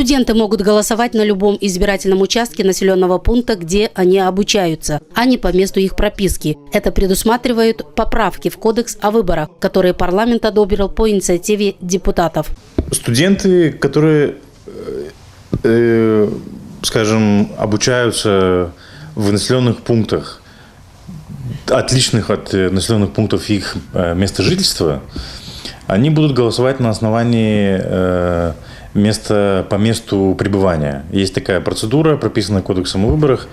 Студенты могут голосовать на любом избирательном участке населенного пункта, где они обучаются, а не по месту их прописки. Это предусматривают поправки в Кодекс о выборах, которые парламент одобрил по инициативе депутатов. Студенты, которые, скажем, обучаются в населенных пунктах, отличных от населенных пунктов их места жительства, они будут голосовать на основании по месту пребывания. Есть такая процедура, прописанная Кодексом о выборах,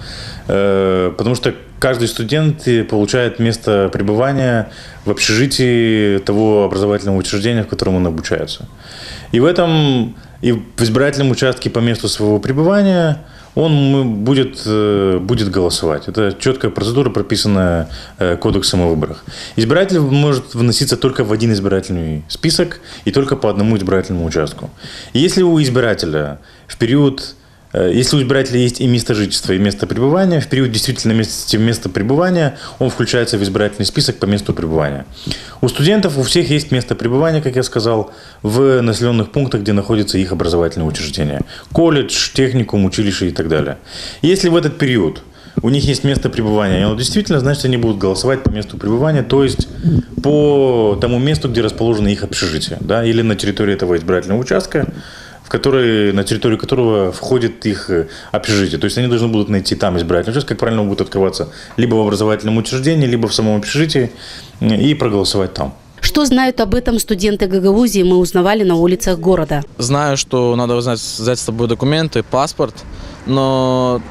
потому что каждый студент получает место пребывания в общежитии того образовательного учреждения, в котором он обучается. И в избирательном участке по месту своего пребывания он будет голосовать. Это четкая процедура, прописанная Кодексом о выборах. Избиратель может вноситься только в один избирательный список и только по одному избирательному участку. И если у избирателя есть и место жительства, и место пребывания, в период действительности места пребывания он включается в избирательный список по месту пребывания. У студентов у всех есть место пребывания, как я сказал, в населенных пунктах, где находится их образовательное учреждение. Колледж, техникум, училище и так далее. И если в этот период у них есть место пребывания, и оно действительно, значит, они будут голосовать по месту пребывания, то есть по тому месту, где расположено их общежитие, да, или на территории этого избирательного участка, на территорию которого входит их общежитие. То есть они должны будут найти там избирательный участок, как правильно, он будет открываться либо в образовательном учреждении, либо в самом общежитии, и проголосовать там. Что знают об этом студенты Гагаузии, мы узнавали на улицах города. Знаю, что надо взять с собой документы, паспорт, но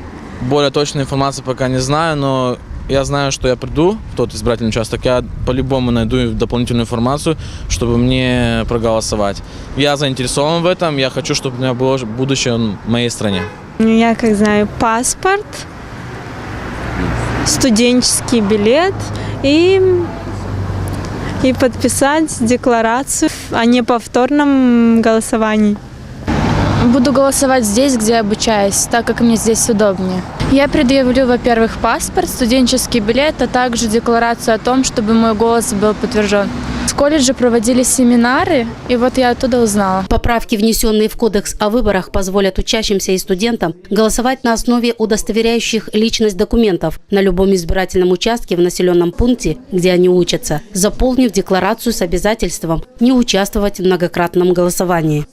более точной информации пока не знаю, но я знаю, что я приду в тот избирательный участок, я по-любому найду дополнительную информацию, чтобы мне проголосовать. Я заинтересован в этом, я хочу, чтобы у меня было будущее в моей стране. Я, как знаю, паспорт, студенческий билет и подписать декларацию о неповторном голосовании. Буду голосовать здесь, где обучаюсь, так как мне здесь удобнее. Я предъявлю, во-первых, паспорт, студенческий билет, а также декларацию о том, чтобы мой голос был подтвержден. В колледже проводили семинары, и вот я оттуда узнала. Поправки, внесенные в Кодекс о выборах, позволят учащимся и студентам голосовать на основе удостоверяющих личность документов на любом избирательном участке в населенном пункте, где они учатся, заполнив декларацию с обязательством не участвовать в многократном голосовании.